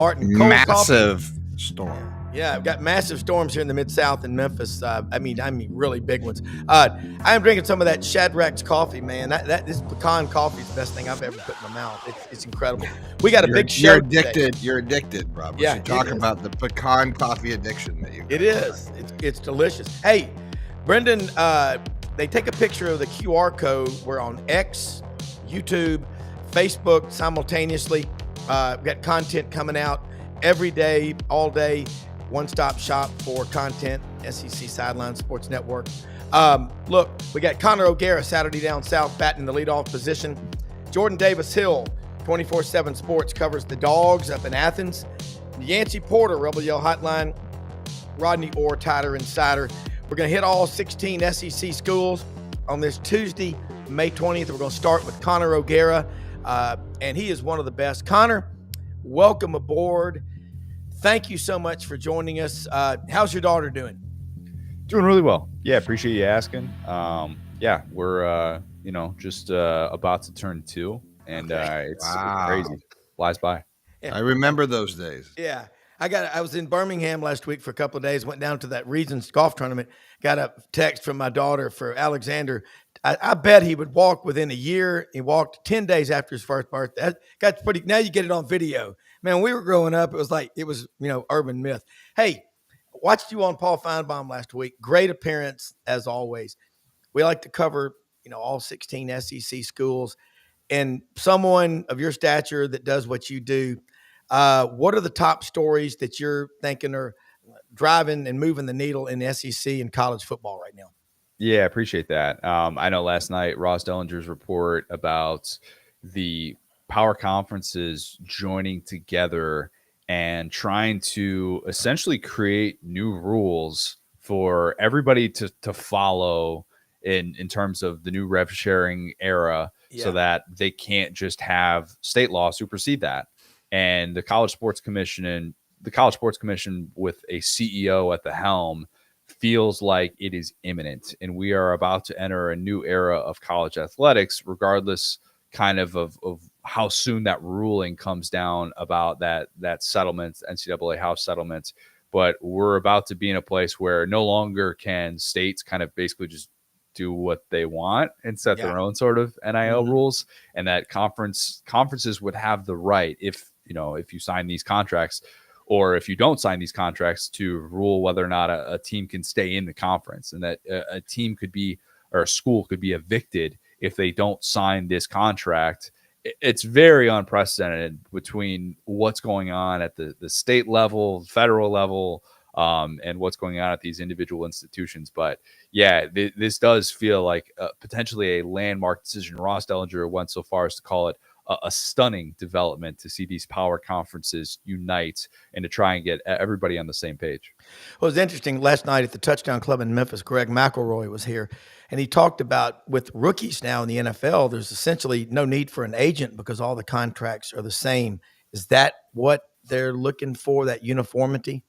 Martin, cold Massive coffee. storm. Yeah, I've got massive storms here in the Mid-South in Memphis. I mean, really big ones. I am drinking some of that Shadrack's coffee, man. This pecan coffee is the best thing I've ever put in my mouth. It's incredible. We got a big show. You're addicted. Today. You're addicted, Rob. We should talk about the pecan coffee addiction that you. It is. It's delicious. Hey, Brendan, they take a picture of the QR code. We're on X, YouTube, Facebook simultaneously. We've got content coming out every day, all day. One-stop shop for content, SEC Sidelines Sports Network. Look, we got Connor O'Gara, Saturday Down South, batting the leadoff position. Jordan Davis-Hill, 24/7 Sports, covers the Dogs up in Athens. Yancy Porter, Rebel Yell Hotline. Rodney Orr, Tighter Insider. We're going to hit all 16 SEC schools on this Tuesday, May 20th. We're going to start with Connor O'Gara, and he is one of the best. Connor, welcome aboard. Thank you so much for joining us. How's your daughter doing? Doing really well. Yeah, appreciate you asking. Yeah, we're just about to turn 2, and it's crazy. Flies by. Yeah. I remember those days. Yeah. I was in Birmingham last week for a couple of days, went down to that Regions golf tournament, got a text from my daughter for Alexander. I bet he would walk within a year. He walked 10 days after his first birthday. That's pretty. Now you get it on video. Man, when we were growing up, it was urban myth. Hey, watched you on Paul Feinbaum last week. Great appearance as always. We like to cover, all 16 SEC schools, and someone of your stature that does what you do. What are the top stories that you're thinking are driving and moving the needle in the SEC and college football right now? Yeah, I appreciate that. I know last night Ross Dellinger's report about the power conferences joining together and trying to essentially create new rules for everybody to follow in terms of the new rev sharing era, so that they can't just have state law supersede that. And the College Sports Commission with a CEO at the helm feels like it is imminent, and we are about to enter a new era of college athletics, regardless kind of how soon that ruling comes down about that settlement, NCAA House settlement. But we're about to be in a place where no longer can states kind of basically just do what they want and set their own sort of NIL rules, and that conferences would have the right, if you sign these contracts, or if you don't sign these contracts, to rule whether or not a team can stay in the conference, and that a team could be, or a school could be, evicted if they don't sign this contract. It's very unprecedented between what's going on at the state level, federal level, and what's going on at these individual institutions. But yeah, this does feel like potentially a landmark decision. Ross Dellinger went so far as to call it a stunning development to see these power conferences unite and to try and get everybody on the same page. Well, it was interesting. Last night at the Touchdown Club in Memphis, Greg McElroy was here, and he talked about, with rookies now in the NFL, there's essentially no need for an agent because all the contracts are the same. Is that what they're looking for, that uniformity?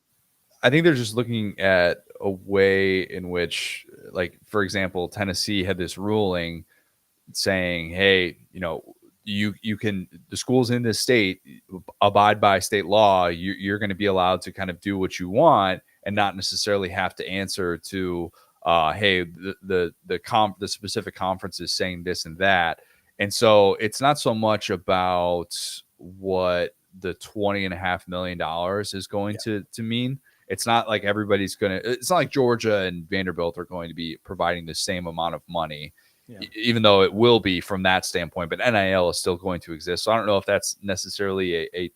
I think they're just looking at a way in which, like, for example, Tennessee had this ruling saying, hey, you can, the schools in this state abide by state law. You're going to be allowed to kind of do what you want and not necessarily have to answer to, hey, the specific conference is saying this and that. And so it's not so much about what the $20.5 million is going to mean. It's not like it's not like Georgia and Vanderbilt are going to be providing the same amount of money. Yeah. Even though it will be from that standpoint, but NIL is still going to exist. So I don't know if that's necessarily a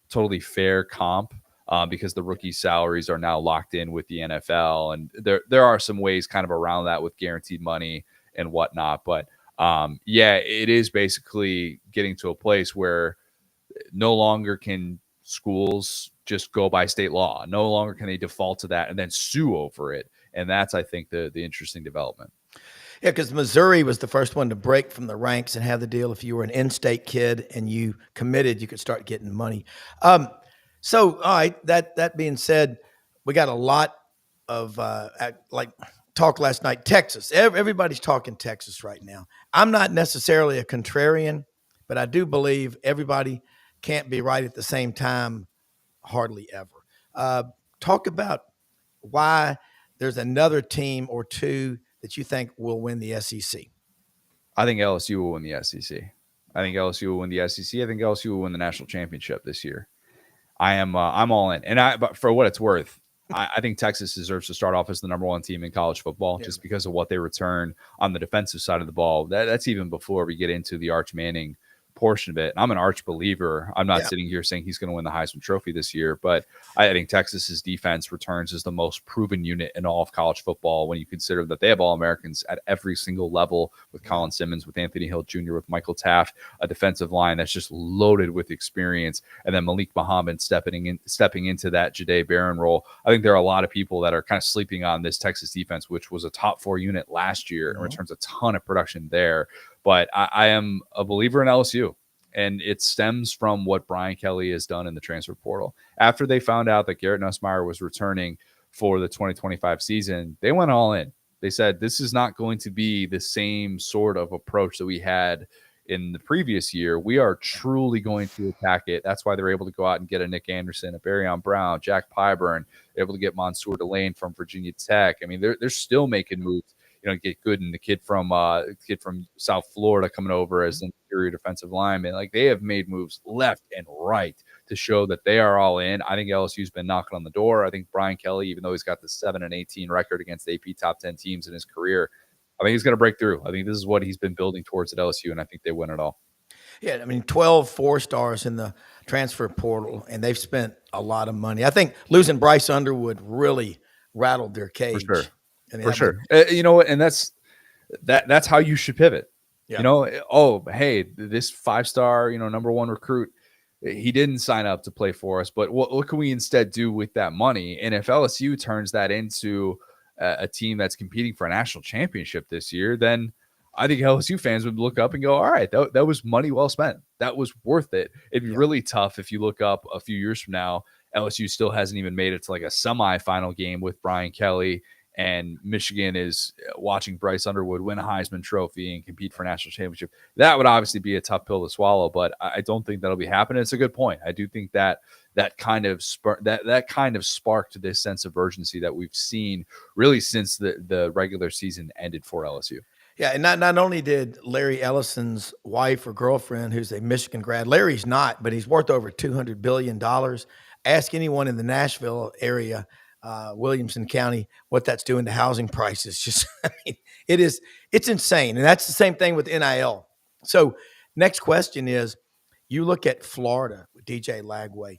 totally fair comp, because the rookie salaries are now locked in with the NFL, and there are some ways kind of around that with guaranteed money and whatnot. But it is basically getting to a place where no longer can schools just go by state law. No longer can they default to that and then sue over it. And that's, I think, the interesting development. Yeah, because Missouri was the first one to break from the ranks and have the deal. If you were an in-state kid and you committed, you could start getting money. So, all right, that being said, we got a lot of talk last night. Texas, everybody's talking Texas right now. I'm not necessarily a contrarian, but I do believe everybody can't be right at the same time hardly ever. Talk about why there's another team or two that you think will win the SEC. I think LSU will win the SEC. I think LSU will win the SEC. I think LSU will win the national championship this year. I'm all in. But for what it's worth, I think Texas deserves to start off as the number one team in college football just because of what they return on the defensive side of the ball. That's even before we get into the Arch Manning portion of it. I'm an Arch believer. I'm not sitting here saying he's going to win the Heisman Trophy this year, but I think Texas's defense returns as the most proven unit in all of college football when you consider that they have All-Americans at every single level with Colin Simmons, with Anthony Hill Jr., with Michael Taft, a defensive line that's just loaded with experience, and then Malik Muhammad stepping into that Jahdae Barron role. I think there are a lot of people that are kind of sleeping on this Texas defense, which was a top 4 unit last year and returns a ton of production there. But I am a believer in LSU, and it stems from what Brian Kelly has done in the transfer portal. After they found out that Garrett Nussmeier was returning for the 2025 season, they went all in. They said, this is not going to be the same sort of approach that we had in the previous year. We are truly going to attack it. That's why they're able to go out and get a Nick Anderson, a Barryon Brown, Jack Pyburn, able to get Mansour Delane from Virginia Tech. I mean, they're still making moves. Get Gooden, the kid from South Florida coming over as an interior defensive lineman. Like, they have made moves left and right to show that they are all in. I think LSU's been knocking on the door. I think Brian Kelly, even though he's got the 7-18 record against AP top 10 teams in his career, I think he's going to break through. I think this is what he's been building towards at LSU, and I think they win it all. Yeah, I mean, 12 4-stars in the transfer portal, and they've spent a lot of money. I think losing Bryce Underwood really rattled their cage. For sure. For sure. And that's how you should pivot. Yeah. Hey, this 5-star, number 1 recruit, he didn't sign up to play for us, but what can we instead do with that money? And if LSU turns that into a team that's competing for a national championship this year, then I think LSU fans would look up and go, all right, that was money well spent. That was worth it. It'd be really tough if you look up a few years from now, LSU still hasn't even made it to like a semifinal game with Brian Kelly, and Michigan is watching Bryce Underwood win a Heisman Trophy and compete for a national championship. That would obviously be a tough pill to swallow, but I don't think that'll be happening. It's a good point. I do think that kind of sparked this sense of urgency that we've seen really since the regular season ended for LSU. Yeah, and not only did Larry Ellison's wife or girlfriend, who's a Michigan grad, Larry's not, but he's worth over $200 billion. Ask anyone in the Nashville area, Williamson County, what that's doing to housing prices. Just, it's insane. And that's the same thing with NIL. So next question is, you look at Florida with DJ Lagway.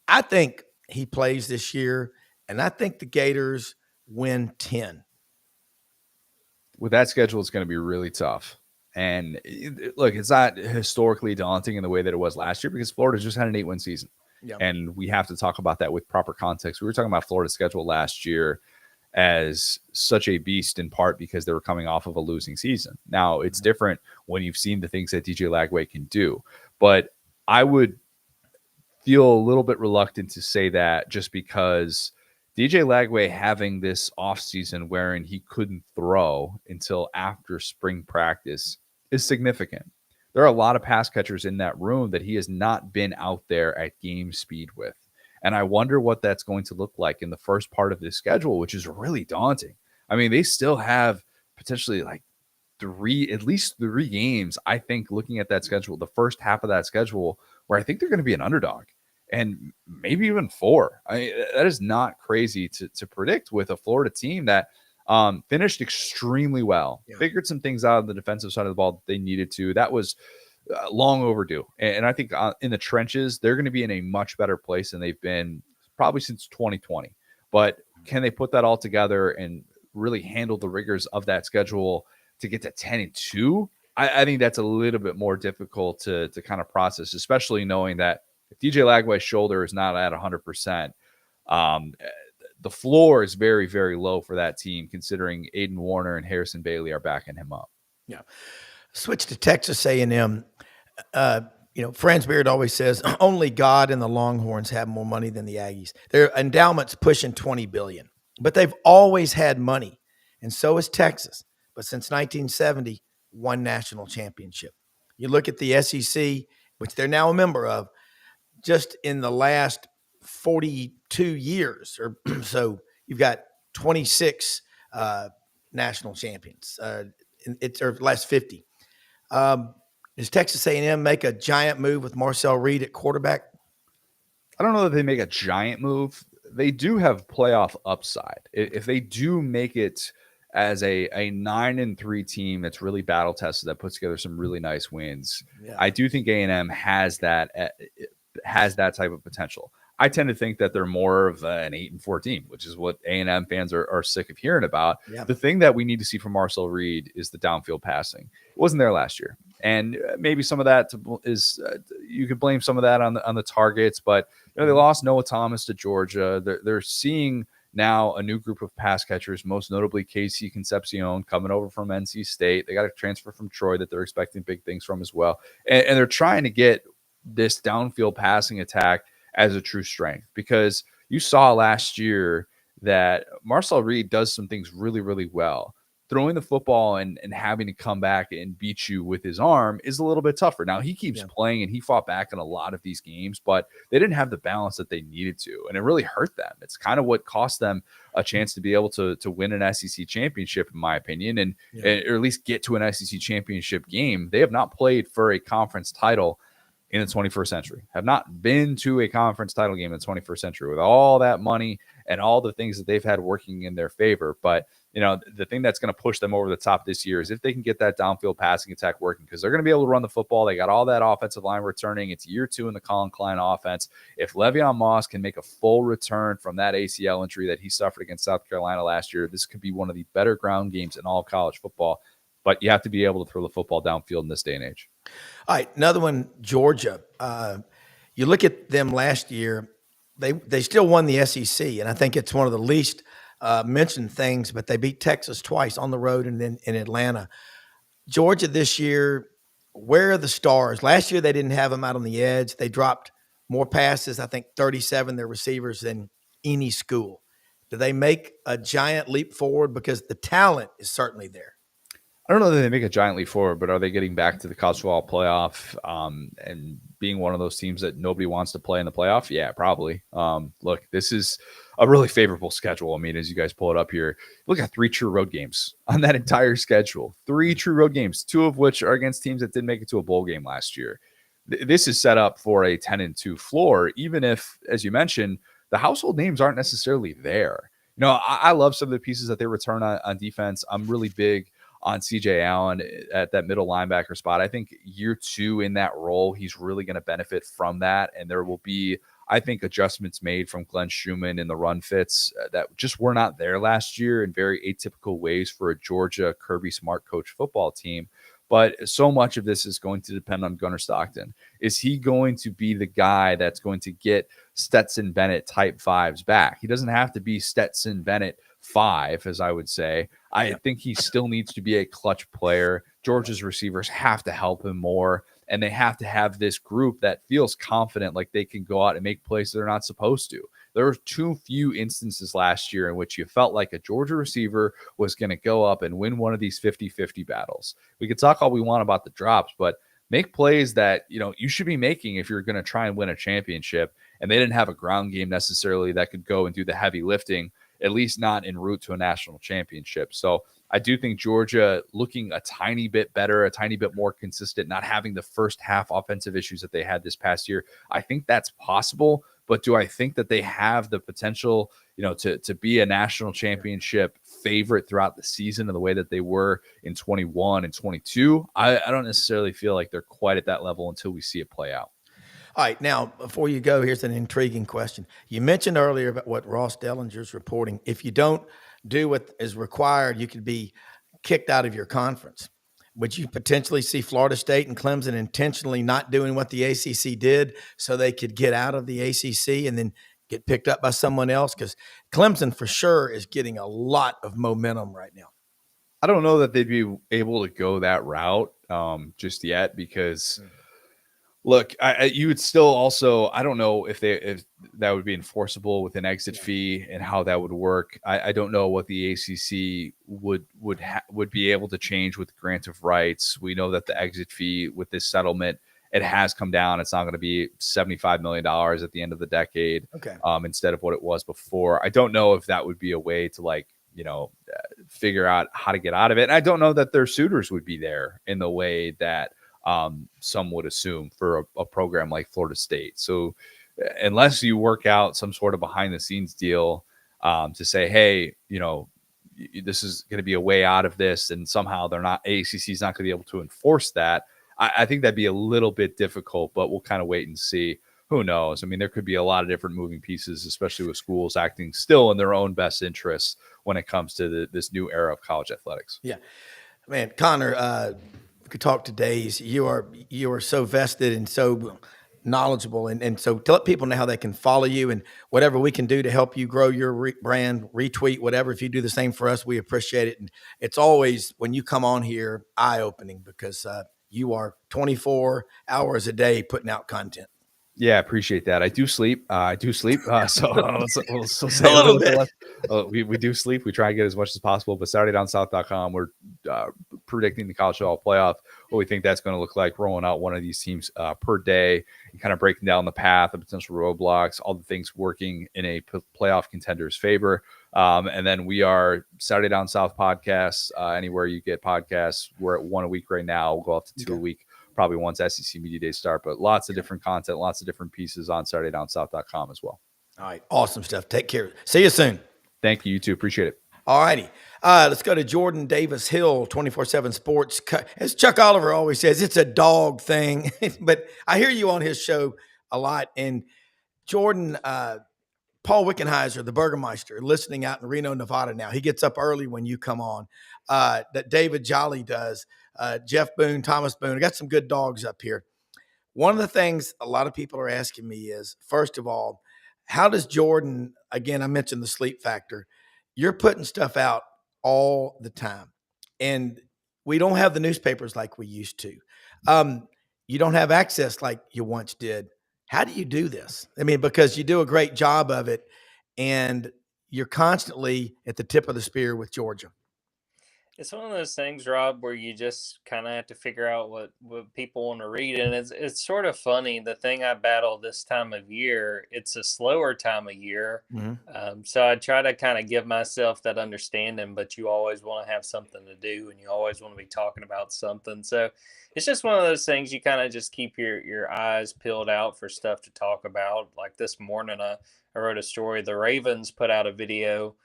I think he plays this year, and I think the Gators win 10. With that schedule, it's going to be really tough. And look, it's not historically daunting in the way that it was last year because Florida just had an 8-win season. Yeah. And we have to talk about that with proper context. We were talking about Florida's schedule last year as such a beast in part because they were coming off of a losing season. Now, it's different when you've seen the things that DJ Lagway can do. But I would feel a little bit reluctant to say that just because DJ Lagway having this offseason wherein he couldn't throw until after spring practice is significant. There are a lot of pass catchers in that room that he has not been out there at game speed with. And I wonder what that's going to look like in the first part of this schedule, which is really daunting. I mean, they still have potentially like at least three games, I think, looking at that schedule, the first half of that schedule, where I think they're going to be an underdog. And maybe even 4. I mean, that is not crazy to predict with a Florida team that finished extremely well, figured some things out on the defensive side of the ball that they needed to. That was long overdue. And I think in the trenches, they're going to be in a much better place than they've been probably since 2020. But can they put that all together and really handle the rigors of that schedule to get to 10-2? I think that's a little bit more difficult to kind of process, especially knowing that if DJ Lagway's shoulder is not at 100%, the floor is very, very low for that team, considering Aiden Warner and Harrison Bailey are backing him up. Yeah. Switch to Texas A&M. Franz Beard always says only God and the Longhorns have more money than the Aggies. Their endowment's pushing $20 billion, but they've always had money, and so has Texas. But since 1970, one national championship. You look at the SEC, which they're now a member of, just in the last 42 years or so. You've got 26 national champions. It's or last 50. Does Texas A&M make a giant move with Marcel Reed at quarterback? I don't know that they make a giant move. They do have playoff upside. If they do make it as a 9-3 team that's really battle tested, that puts together some really nice wins, I do think A&M has that type of potential. I tend to think that they're more of an 8-4 team, which is what A&M fans are sick of hearing about. Yeah. The thing that we need to see from Marcel Reed is the downfield passing. It wasn't there last year. And maybe some of that is you could blame some of that on the targets, but they lost Noah Thomas to Georgia. They're seeing now a new group of pass catchers, most notably Casey Concepcion coming over from NC State. They got a transfer from Troy that they're expecting big things from as well. And they're trying to get this downfield passing attack as a true strength, because you saw last year that Marcel Reed does some things really, really well. Throwing the football and having to come back and beat you with his arm is a little bit tougher. Now, he keeps playing and he fought back in a lot of these games, but they didn't have the balance that they needed to, and it really hurt them. It's kind of what cost them a chance to be able to win an SEC championship, in my opinion, and or at least get to an SEC championship game. They have not played for a conference title in the 21st century, have not been to a conference title game in the 21st century with all that money and all the things that they've had working in their favor. But the thing that's going to push them over the top this year is if they can get that downfield passing attack working, because they're going to be able to run the football. They got all that offensive line returning. It's year 2 in the Colin Klein offense. If Le'Veon Moss can make a full return from that ACL injury that he suffered against South Carolina last year, this could be one of the better ground games in all of college football. But you have to be able to throw the football downfield in this day and age. All right, another one, Georgia. You look at them last year, they still won the SEC, and I think it's one of the least mentioned things, but they beat Texas twice on the road and then in Atlanta. Georgia this year, where are the stars? Last year they didn't have them out on the edge. They dropped more passes, I think 37, their receivers, than any school. Do they make a giant leap forward? Because the talent is certainly there. I don't know that they make a giant leap forward, but are they getting back to the college football playoff and being one of those teams that nobody wants to play in the playoff? Yeah, probably. Look, this is a really favorable schedule. I mean, as you guys pull it up here, look at 3 true road games on that entire schedule. 3 true road games, 2 of which are against teams that didn't make it to a bowl game last year. This is set up for a 10-2 floor, even if, as you mentioned, the household names aren't necessarily there. I love some of the pieces that they return on defense. I'm really big on CJ Allen at that middle linebacker spot. I think year 2 in that role, he's really going to benefit from that. And there will be, I think, adjustments made from Glenn Schumann in the run fits that just were not there last year in very atypical ways for a Georgia Kirby Smart coach football team. But so much of this is going to depend on Gunnar Stockton. Is he going to be the guy that's going to get Stetson Bennett type 5s back? He doesn't have to be Stetson Bennett 5, as I would say. I think he still needs to be a clutch player. Georgia's receivers have to help him more, and they have to have this group that feels confident, like they can go out and make plays they're not supposed to. There were too few instances last year in which you felt like a Georgia receiver was going to go up and win one of these 50-50 battles. We could talk all we want about the drops, but make plays that you should be making if you're going to try and win a championship. And they didn't have a ground game necessarily that could go and do the heavy lifting, at least not en route to a national championship. So I do think Georgia looking a tiny bit better, a tiny bit more consistent, not having the first half offensive issues that they had this past year. I think that's possible, but do I think that they have the potential, to be a national championship favorite throughout the season in the way that they were in 21 and 22? I don't necessarily feel like they're quite at that level until we see it play out. All right, now, before you go, here's an intriguing question. You mentioned earlier about what Ross Dellinger's reporting. If you don't do what is required, you could be kicked out of your conference. Would you potentially see Florida State and Clemson intentionally not doing what the ACC did so they could get out of the ACC and then get picked up by someone else? Because Clemson for sure is getting a lot of momentum right now. I don't know that they'd be able to go that route just yet because – look, you would still also, I don't know if that would be enforceable with an exit fee and how that would work. I don't know what the ACC would be able to change with grant of rights. We know that the exit fee with this settlement it has come down. It's not going to be $75 million at the end of the decade, instead of what it was before. I don't know if that would be a way to like, figure out how to get out of it. And I don't know that their suitors would be there in the way that some would assume for a program like Florida State. So unless you work out some sort of behind the scenes deal to say, hey, this is going to be a way out of this, and somehow AACC is not going to be able to enforce that. I think that'd be a little bit difficult, but we'll kind of wait and see. Who knows? I mean, there could be a lot of different moving pieces, especially with schools acting still in their own best interests when it comes to this new era of college athletics. Yeah, man, Connor, we could talk to days. You are so vested and so knowledgeable, and so to let people know how they can follow you and whatever we can do to help you grow your brand, retweet, whatever. If you do the same for us, we appreciate it. And it's always, when you come on here, eye-opening, because you are 24 hours a day putting out content. Yeah, appreciate that. I do sleep. So we'll say a little bit. We do sleep. We try and get as much as possible. But SaturdayDownSouth.com, we're predicting the college football playoff, what we think that's going to look like, rolling out one of these teams per day, and kind of breaking down the path, the potential roadblocks, all the things working in a playoff contender's favor. And then we are Saturday Down South podcasts, anywhere you get podcasts. We're at one a week right now. We'll go up to two a week, probably once SEC Media Day start, but lots of different content, lots of different pieces on SaturdayDownSouth.com as well. All right. Awesome stuff. Take care. See you soon. Thank you. You too. Appreciate it. All righty. Let's go to Jordan Davis Hill, 24/7 Sports. As Chuck Oliver always says, it's a dog thing, but I hear you on his show a lot. And Jordan, Paul Wickenheiser, the Burgermeister, listening out in Reno, Nevada now. He gets up early when you come on. That David Jolly does. Jeff Boone, Thomas Boone. I got some good dogs up here. One of the things a lot of people are asking me is, first of all, how does Jordan, again, I mentioned the sleep factor. You're putting stuff out all the time. And we don't have the newspapers like we used to. You don't have access like you once did. How do you do this? I mean, because you do a great job of it, and you're constantly at the tip of the spear with Georgia. It's one of those things, Rob, where you just kind of have to figure out what people want to read. And it's sort of funny. The thing I battle this time of year, it's a slower time of year. Mm-hmm. So I try to kind of give myself that understanding, but you always want to have something to do, and you always want to be talking about something. So it's just one of those things you kind of just keep your eyes peeled out for stuff to talk about. Like this morning, I wrote a story. The Ravens put out a video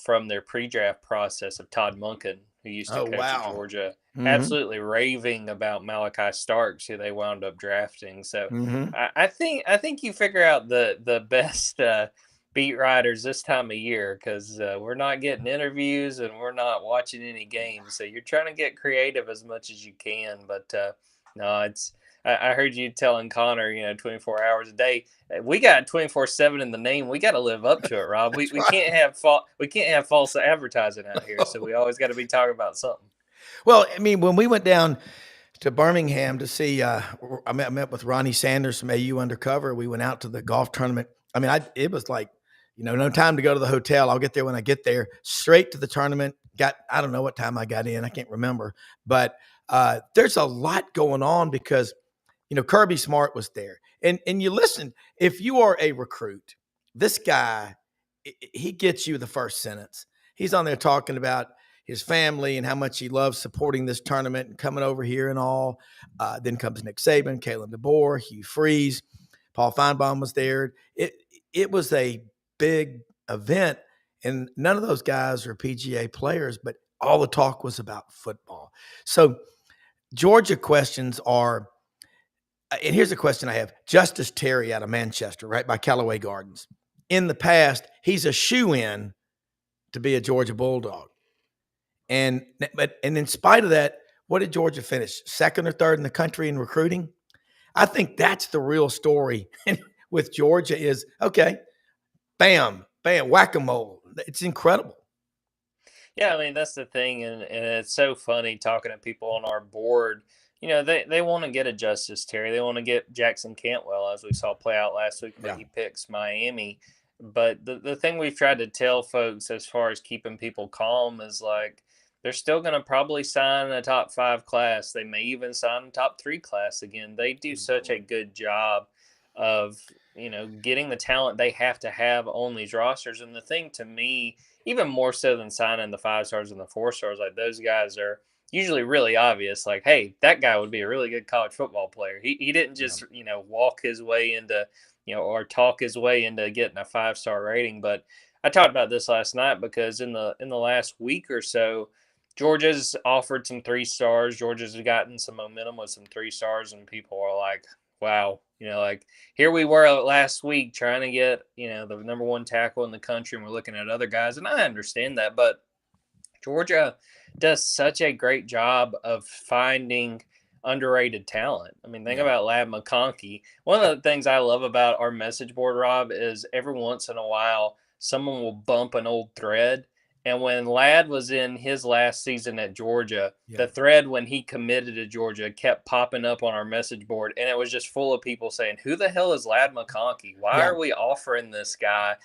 from their pre-draft process of Todd Monken, who used to coach at Georgia, absolutely raving about Malachi Starks, who they wound up drafting. So I think you figure out the best beat writers this time of year, because we're not getting interviews and we're not watching any games. So you're trying to get creative as much as you can. But no, I heard you telling Connor, 24 hours a day. We got 24/7 in the name. We got to live up to it, Rob. We can't have false advertising out here. So we always got to be talking about something. Well, I mean, when we went down to Birmingham to see, I met with Ronnie Sanders from AU Undercover. We went out to the golf tournament. I mean, it was like, no time to go to the hotel. I'll get there when I get there. Straight to the tournament. I don't know what time I got in. I can't remember. But there's a lot going on because Kirby Smart was there. And you listen, if you are a recruit, this guy, he gets you the first sentence. He's on there talking about his family and how much he loves supporting this tournament and coming over here and all. Then comes Nick Saban, Kalen DeBoer, Hugh Freeze, Paul Feinbaum was there. It was a big event, and none of those guys are PGA players, but all the talk was about football. So Georgia questions are, and here's a question I have. Justice Terry out of Manchester, right by Callaway Gardens. In the past, he's a shoo-in to be a Georgia Bulldog. And in spite of that, what did Georgia finish? Second or third in the country in recruiting? I think that's the real story with Georgia is, okay, bam, whack-a-mole. It's incredible. Yeah, I mean, that's the thing. And it's so funny talking to people on our board. They want to get a Justice Terry. They want to get Jackson Cantwell, as we saw play out last week when he picks Miami. But the thing we've tried to tell folks as far as keeping people calm is like, they're still going to probably sign a top 5 class. They may even sign a top 3 class again. They do such a good job of, getting the talent they have to have on these rosters. And the thing to me, even more so than signing the 5 stars and the 4 stars, like those guys are usually really obvious. Like, hey, that guy would be a really good college football player. He didn't just, walk his way into, or talk his way into getting a 5-star rating. But I talked about this last night because in the last week or so, Georgia's offered some 3 stars. Georgia's gotten some momentum with some 3 stars, and people are like, wow, like here we were last week trying to get, the number 1 tackle in the country, and we're looking at other guys. And I understand that, but Georgia does such a great job of finding underrated talent. I mean, think about Ladd McConkey. One of the things I love about our message board, Rob, is every once in a while, someone will bump an old thread. And when Ladd was in his last season at Georgia, the thread when he committed to Georgia kept popping up on our message board. And it was just full of people saying, who the hell is Ladd McConkey? Why are we offering this guy?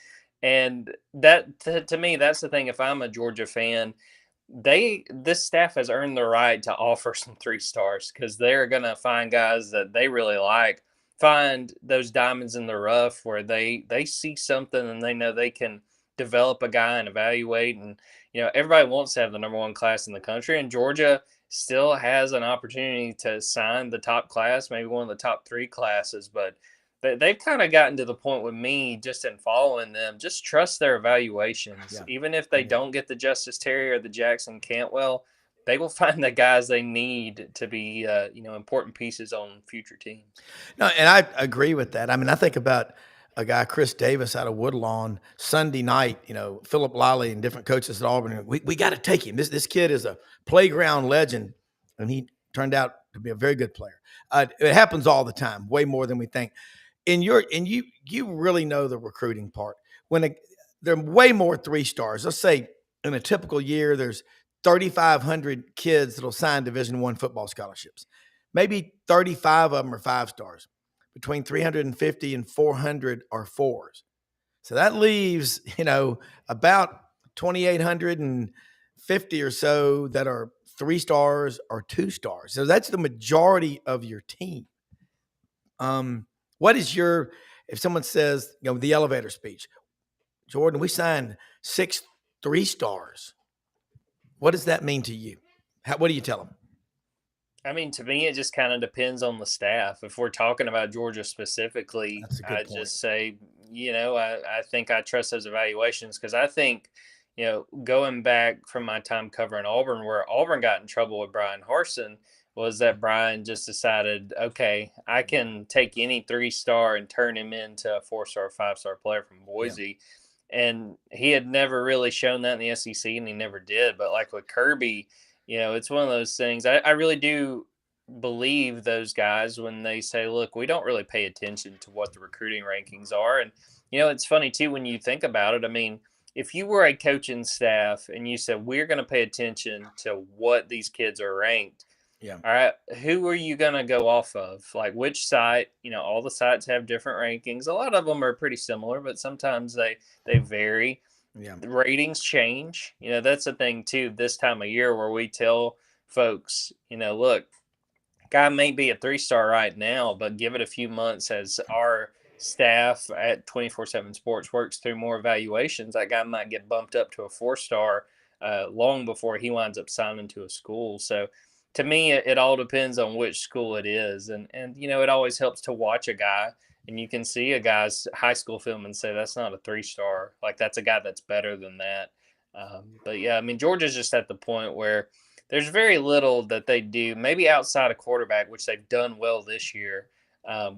And that, to me, that's the thing. If I'm a Georgia fan, this staff has earned the right to offer some 3 stars because they're going to find guys that they really like, find those diamonds in the rough where they see something and they know they can develop a guy and evaluate. And, everybody wants to have the number 1 class in the country, and Georgia still has an opportunity to sign the top class, maybe one of the top 3 classes. But they've kind of gotten to the point with me, just in following them, just trust their evaluations. Even if they don't get the Justice Terry or the Jackson Cantwell, they will find the guys they need to be, important pieces on future teams. No, and I agree with that. I mean, I think about a guy, Chris Davis, out of Woodlawn, Sunday night, Philip Lilly and different coaches at Auburn. We got to take him. This kid is a playground legend, and he turned out to be a very good player. It happens all the time, way more than we think. And you really know the recruiting part. There are way more 3 stars. Let's say in a typical year, there's 3,500 kids that'll sign Division I football scholarships. Maybe 35 of them are 5 stars. Between 350 and 400 are 4s. So that leaves, about 2,850 or so that are 3 stars or 2 stars. So that's the majority of your team. What is if someone says, the elevator speech, Jordan, we signed 6 3 stars. What does that mean to you? What do you tell them? I mean, to me, it just kind of depends on the staff. If we're talking about Georgia specifically, I just say, I think I trust those evaluations because I think, going back from my time covering Auburn, where Auburn got in trouble with Brian Harsin, was that Brian just decided, okay, I can take any 3-star and turn him into a 4-star, 5-star player from Boise. And he had never really shown that in the SEC, and he never did. But like with Kirby, it's one of those things. I really do believe those guys when they say, look, we don't really pay attention to what the recruiting rankings are. And, it's funny, too, when you think about it. I mean, if you were a coaching staff and you said, we're going to pay attention to what these kids are ranked, all right, who are you going to go off of? Like which site? All the sites have different rankings. A lot of them are pretty similar, but sometimes they vary. The ratings change. That's the thing, too, this time of year where we tell folks, look, guy may be a 3-star right now, but give it a few months as our staff at 24/7 Sports works through more evaluations. That guy might get bumped up to a 4-star long before he winds up signing to a school. So to me, it all depends on which school it is. And it always helps to watch a guy and you can see a guy's high school film and say, that's not a 3-star. Like that's a guy that's better than that. But yeah, I mean, Georgia's just at the point where there's very little that they do, maybe outside of quarterback, which they've done well this year,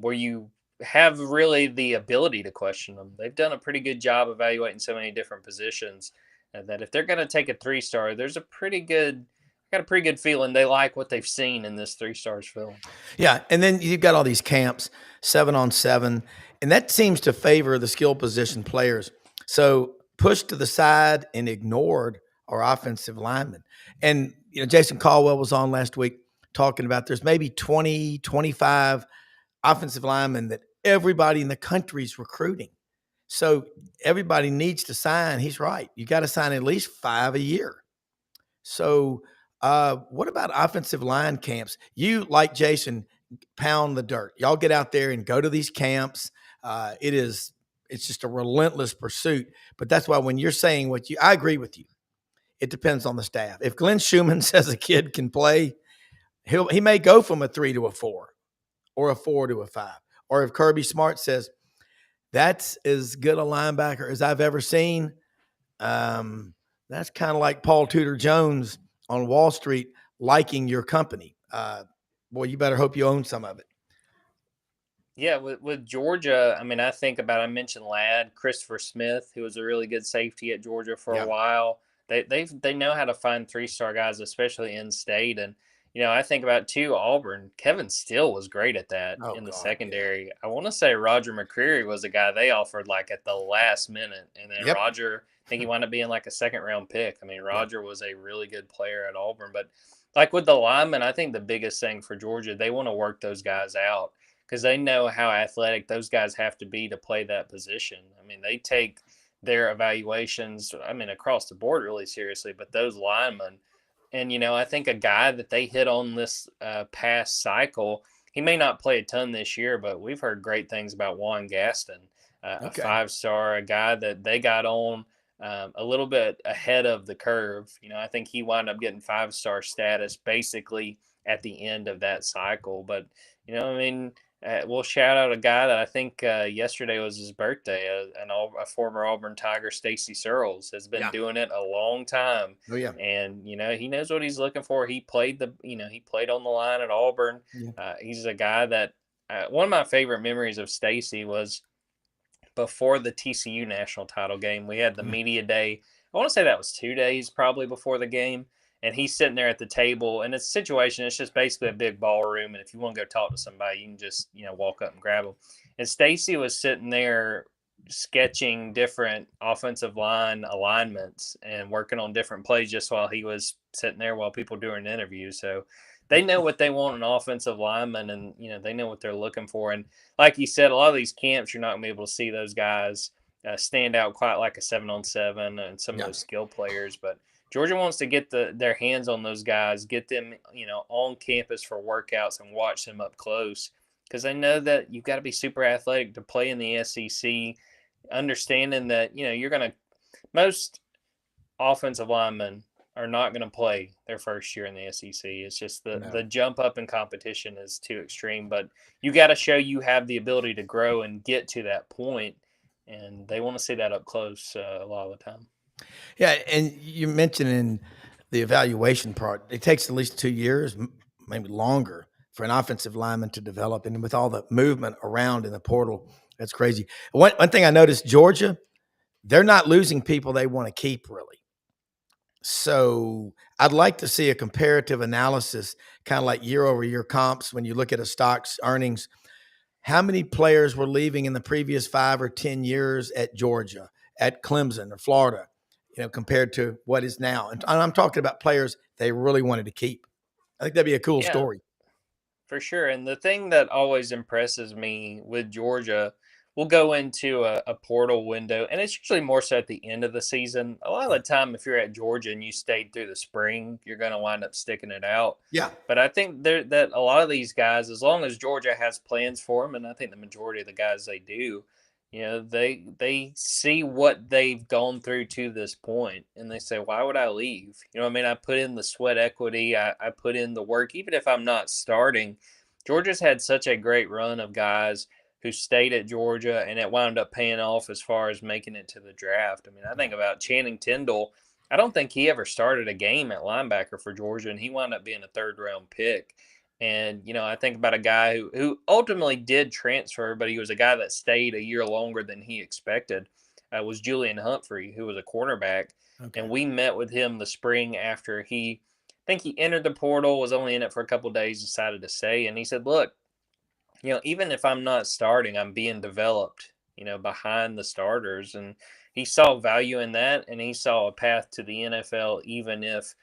where you have really the ability to question them. They've done a pretty good job evaluating so many different positions that if they're going to take a 3-star, there's a pretty good feeling they like what they've seen in this 3 stars film. Yeah, and then you've got all these camps, 7-on-7, and that seems to favor the skill position players. So pushed to the side and ignored our offensive linemen. And, Jason Caldwell was on last week talking about there's maybe 20, 25 offensive linemen that everybody in the country is recruiting. So everybody needs to sign. He's right. You got to sign at least 5 a year. So, what about offensive line camps? You, like Jason, pound the dirt. Y'all get out there and go to these camps. It's just a relentless pursuit. But that's why when you're saying I agree with you. It depends on the staff. If Glenn Schumann says a kid can play, he may go from a 3 to a 4 or a 4 to a 5. Or if Kirby Smart says that's as good a linebacker as I've ever seen, that's kind of like Paul Tudor Jones on Wall Street liking your company. Boy, you better hope you own some of it. Yeah, with Georgia, I mean, I mentioned Ladd, Christopher Smith, who was a really good safety at Georgia for a while. They know how to find 3-star guys, especially in state. And I think about too Auburn. Kevin Steele was great at that in the secondary. Yeah. I want to say Roger McCreary was a guy they offered like at the last minute, and then Roger, I think he wound up being like a 2nd-round pick. I mean, Roger was a really good player at Auburn, but like with the linemen, I think the biggest thing for Georgia, they want to work those guys out, because they know how athletic those guys have to be to play that position. I mean, they take their evaluations, across the board really seriously, but those linemen, and, I think a guy that they hit on this past cycle, he may not play a ton this year, but we've heard great things about Juan Gaston, a 5-star, a guy that they got on a little bit ahead of the curve. I think he wound up getting 5-star status basically at the end of that cycle. But, we'll shout out a guy that I think yesterday was his birthday. A former Auburn Tiger, Stacy Searles, has been doing it a long time. Oh yeah, and he knows what he's looking for. He played he played on the line at Auburn. Yeah. He's a guy that one of my favorite memories of Stacy was before the TCU national title game. We had the media day. I want to say that was 2 days probably before the game. And he's sitting there at the table, and it's a situation. It's just basically a big ballroom. And if you want to go talk to somebody, you can just, walk up and grab them. And Stacy was sitting there sketching different offensive line alignments and working on different plays just while he was sitting there while people doing interviews. So they know what they want in offensive linemen, and, they know what they're looking for. And like you said, a lot of these camps, you're not going to be able to see those guys stand out quite like a 7-on-7 and some of those skill players. But Georgia wants to get their hands on those guys, get them, on campus for workouts and watch them up close, because they know that you've got to be super athletic to play in the SEC, understanding that, most offensive linemen are not going to play their first year in the SEC. It's just the jump up in competition is too extreme, but you got to show you have the ability to grow and get to that point, and they want to see that up close a lot of the time. Yeah, and you mentioned in the evaluation part, it takes at least 2 years, maybe longer, for an offensive lineman to develop. And with all the movement around in the portal, that's crazy. One thing I noticed, Georgia, they're not losing people they want to keep, really. So I'd like to see a comparative analysis, kind of like year-over-year comps when you look at a stock's earnings. How many players were leaving in the previous 5 or 10 years at Georgia, at Clemson or Florida, compared to what is now? And I'm talking about players they really wanted to keep. I think that'd be a cool story. For sure. And the thing that always impresses me with Georgia, we'll go into a portal window, and it's usually more so at the end of the season. A lot of the time, if you're at Georgia and you stayed through the spring, you're going to wind up sticking it out. Yeah. But I think that a lot of these guys, as long as Georgia has plans for them, and I think the majority of the guys they do, they see what they've gone through to this point, and they say, why would I leave? I put in the sweat equity. I put in the work, even if I'm not starting. Georgia's had such a great run of guys who stayed at Georgia, and it wound up paying off as far as making it to the draft. I think about Channing Tindall. I don't think he ever started a game at linebacker for Georgia, and he wound up being a 3rd-round pick. And, I think about a guy who ultimately did transfer, but he was a guy that stayed a year longer than he expected, was Julian Humphrey, who was a cornerback. Okay. And we met with him the spring after I think he entered the portal, was only in it for a couple of days, decided to stay. And he said, look, even if I'm not starting, I'm being developed, behind the starters. And he saw value in that, and he saw a path to the NFL, even if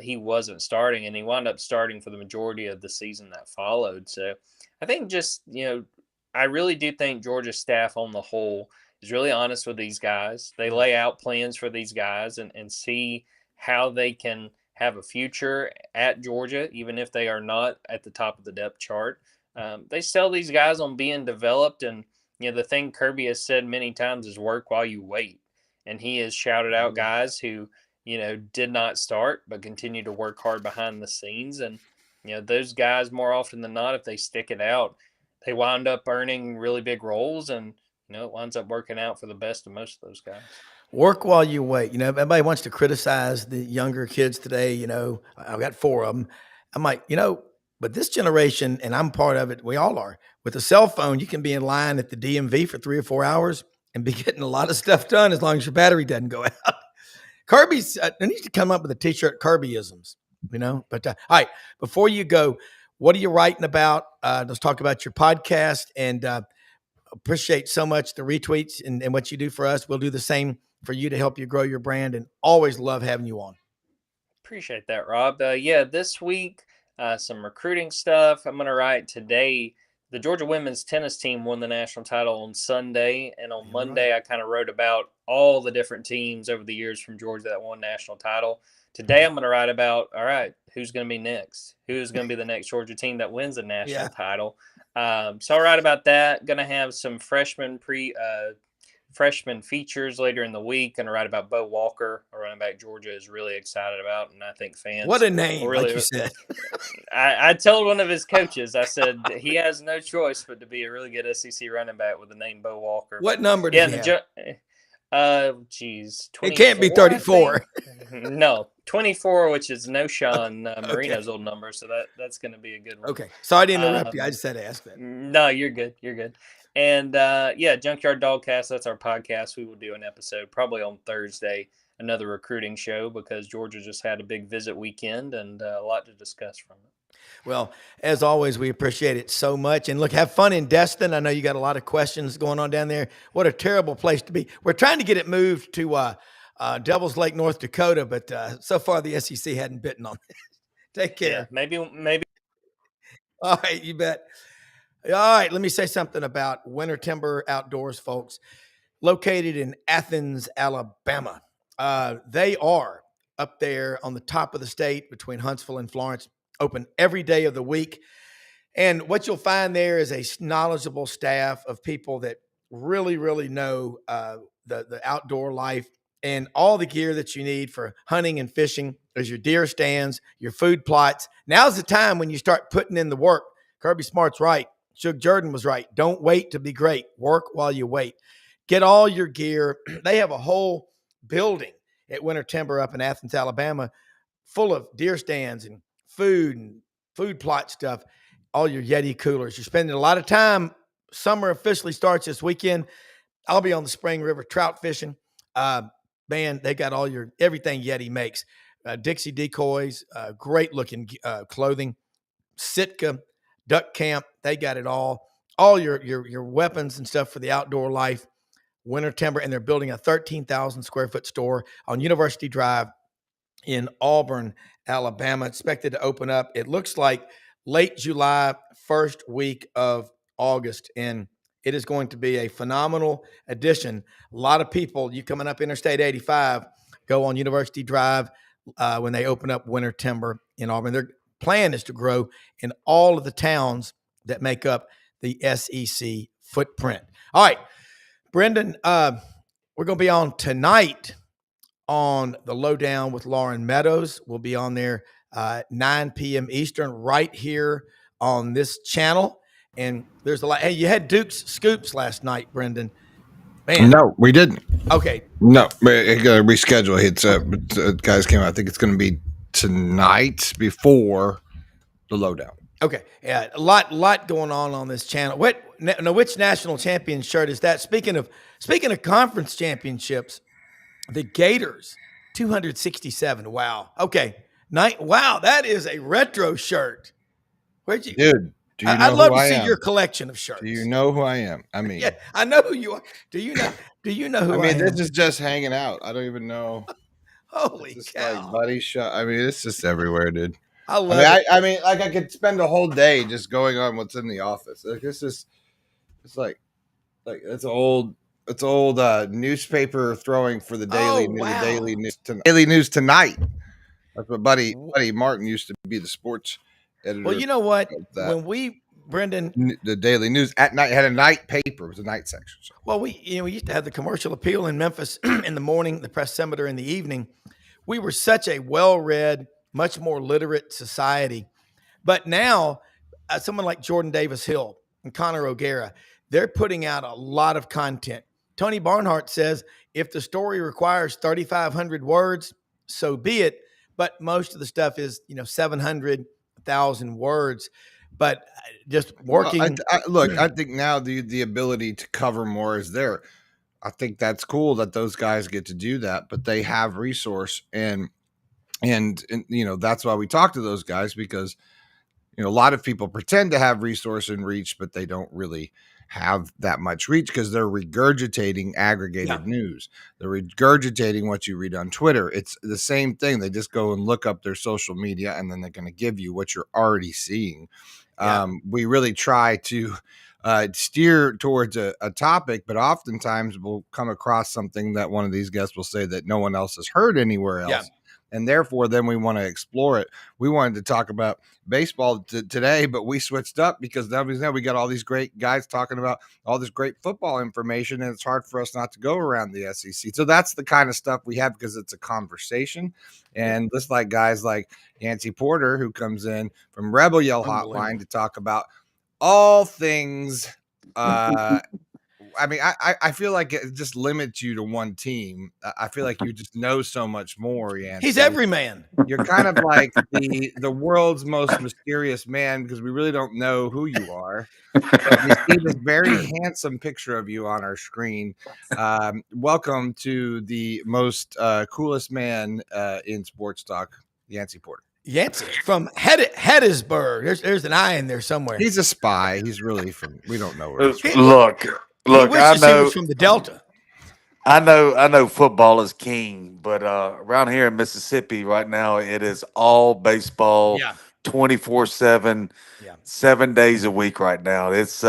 he wasn't starting, and he wound up starting for the majority of the season that followed. So I think just, I really do think Georgia's staff on the whole is really honest with these guys. They lay out plans for these guys and see how they can have a future at Georgia, even if they are not at the top of the depth chart. They sell these guys on being developed, and the thing Kirby has said many times is work while you wait. And he has shouted out guys who, did not start but continue to work hard behind the scenes. And, those guys, more often than not, if they stick it out, they wind up earning really big roles, and, it winds up working out for the best of most of those guys. Work while you wait. Everybody wants to criticize the younger kids today. I've got 4 of them. I'm like, but this generation, and I'm part of it, we all are. With a cell phone, you can be in line at the DMV for 3 or 4 hours and be getting a lot of stuff done as long as your battery doesn't go out. Kirby's, I need to come up with a t-shirt, Kirbyisms, But all right, before you go, what are you writing about? Let's talk about your podcast, and appreciate so much the retweets and what you do for us. We'll do the same for you to help you grow your brand, and always love having you on. Appreciate that, Rob. This week, some recruiting stuff. I'm going to write today. The Georgia women's tennis team won the national title on Sunday, and on Monday, I kind of wrote about all the different teams over the years from Georgia that won national title. Today, I'm going to write about, all right, who's going to be next? Who's going to be the next Georgia team that wins the national title? So I'll write about that. Going to have some freshman features later in the week. Going to write about Bo Walker, a running back Georgia is really excited about, and I think fans. What a name, really, like you said. I told one of his coaches, I said he has no choice but to be a really good SEC running back with the name Bo Walker. What number does he have? 24. It can't be 34. No, 24, which is Noshawn Marino's old number, so that's going to be a good one. Okay, sorry to interrupt you. I just had to ask that. No, you're good. You're good. And Junkyard Dogcast, that's our podcast. We will do an episode probably on Thursday, another recruiting show, because Georgia just had a big visit weekend and a lot to discuss from it. Well, as always, we appreciate it so much. And look, have fun in Destin. I know you got a lot of questions going on down there. What a terrible place to be. We're trying to get it moved to Devil's Lake, North Dakota, but so far the SEC hadn't bitten on it. Take care. Yeah, maybe. All right, you bet. All right, let me say something about Winter Timber Outdoors, folks. Located in Athens, Alabama. They are up there on the top of the state between Huntsville and Florence, open every day of the week. And what you'll find there is a knowledgeable staff of people that really, really know the outdoor life, and all the gear that you need for hunting and fishing. There's your deer stands, your food plots. Now's the time when you start putting in the work. Kirby Smart's right. Shug Jordan was right. Don't wait to be great. Work while you wait. Get all your gear. They have a whole building at Winter Timber up in Athens, Alabama, full of deer stands and food plot stuff, all your Yeti coolers. You're spending a lot of time. Summer officially starts this weekend. I'll be on the Spring River trout fishing. Man, they got all everything Yeti makes. Dixie decoys, great looking clothing, Sitka, duck camp. They got it all. All your weapons and stuff for the outdoor life. Winter Timber, and they're building a 13,000 square foot store on University Drive in Auburn, Alabama. Expected to open up, it looks like, late July, first week of August. And it is going to be a phenomenal addition. A lot of people, you coming up Interstate 85, go on University Drive when they open up Winter Timber in Auburn. Their plan is to grow in all of the towns that make up the SEC footprint. All right, Brendan, we're going to be on tonight on the Lowdown with Lauren Meadows. We'll be on there 9 p.m. Eastern right here on this channel. And there's a lot. Hey, you had Duke's Scoops last night, Brendan. Man. No, we didn't. Okay. No, it got to reschedule. It's guys came out. I think it's going to be tonight before the Lowdown. Okay. Yeah, a lot going on this channel. Which national champion shirt is that? Speaking of conference championships, the Gators, 267. Wow. Okay. Wow, that is a retro shirt. Where'd you, dude? Do you know I'd love who to I see am? your collection of shirts. Do you know who I am? I mean, yeah, I know who you are. Do you know who I am? This is just hanging out. I don't even know. Holy cow! Like buddy shot. I mean, it's just everywhere, dude. I love it. I mean, like I could spend a whole day just going on what's in the office. Like it's like it's old newspaper throwing for the daily news tonight. That's what Buddy Martin used to be the sports editor. Well, you know what? That. When Brendan, The Daily News at night had a night paper. It was a night section. So. well, we used to have the commercial appeal in Memphis in the morning, the press scimitar in the evening. We were such a well-read, much more literate society. But now, someone like Jordan Davis Hill and Connor O'Gara, they're putting out a lot of content. Tony Barnhart says if the story requires 3,500 words, so be it. But most of the stuff is, 700,000 words. But just working. Well, I think now the ability to cover more is there. I think that's cool that those guys get to do that, but they have resource and that's why we talk to those guys, because a lot of people pretend to have resource and reach, but they don't really have that much reach because they're regurgitating aggregated news. They're regurgitating what you read on Twitter. It's the same thing. They just go and look up their social media and then they're going to give you what you're already seeing. We really try to steer towards a topic, but oftentimes we'll come across something that one of these guests will say that no one else has heard anywhere else. Yeah. And therefore, then we want to explore it. We wanted to talk about baseball today, but we switched up because now we got all these great guys talking about all this great football information, and it's hard for us not to go around the SEC. So that's the kind of stuff we have because it's a conversation. And just like guys like Yancy Porter, who comes in from Rebel Yell Hotline to talk about all things I feel like it just limits you to one team. I feel like you just know so much more, Yancy. He's every man. You're kind of like the world's most mysterious man because we really don't know who you are. But we see this very handsome picture of you on our screen. Welcome to the most coolest man in sports talk, Yancy Porter. Yancy from Hattiesburg. There's an I in there somewhere. He's a spy. He's really from. We don't know where. Look. I know he was from the Delta. I know football is king, but around here in Mississippi right now, it is all baseball, 24/7, 7 days a week. Right now, it's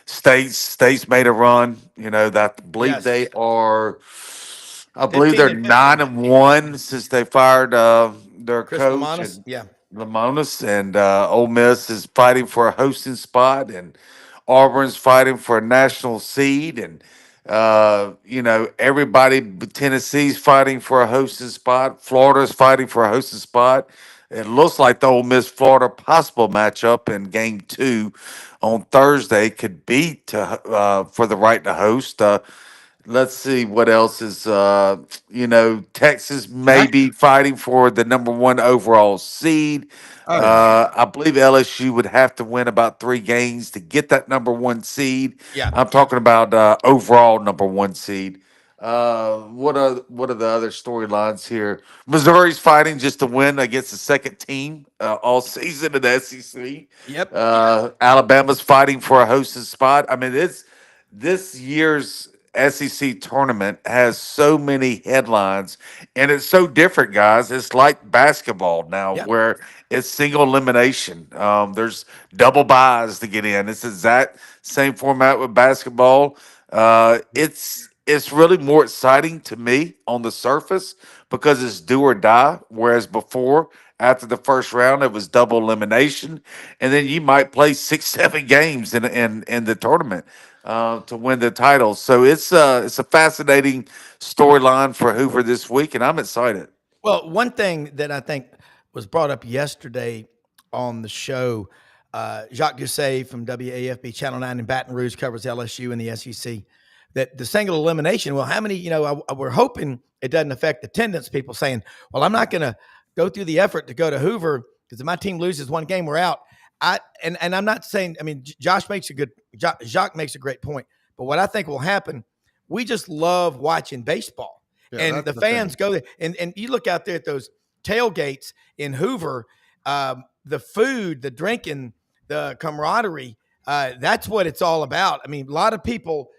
states made a run. They are. I believe they're 9-1 since they fired their Chris coach. Lemonis. Lemonis, and Ole Miss is fighting for a hosting spot, and Auburn's fighting for a national seed, and everybody. Tennessee's fighting for a hosting spot. Florida's fighting for a hosting spot. It looks like the Ole Miss Florida possible matchup in Game 2 on Thursday could be for the right to host. Let's see what else is. Texas may be fighting for the number 1 overall seed. I believe LSU would have to win about 3 games to get that number 1 seed. I'm talking about overall number 1 seed. What are the other storylines here? Missouri's fighting just to win against the second team all season in the SEC. Alabama's fighting for a hosting spot. I mean, this year's SEC tournament has so many headlines, and it's so different, guys. It's like basketball now, where it's single elimination. There's double buys to get in. It's the exact same format with basketball. It's really more exciting to me on the surface because it's do or die, whereas before, after the first round, it was double elimination, and then you might play 6-7 games in the tournament to win the title. So it's a fascinating storyline for Hoover this week, and I'm excited. Well, one thing that I think was brought up yesterday on the show, Jacques Doucet from WAFB Channel 9 in Baton Rouge covers LSU and the SEC, that the single elimination, well, how many, we're hoping it doesn't affect attendance. People saying, well, I'm not going to go through the effort to go to Hoover because if my team loses one game, we're out. And I'm not saying, Jacques makes a great point, but what I think will happen, we just love watching baseball. And the fans go there. And you look out there at those tailgates in Hoover, the food, the drinking, the camaraderie, that's what it's all about. A lot of people,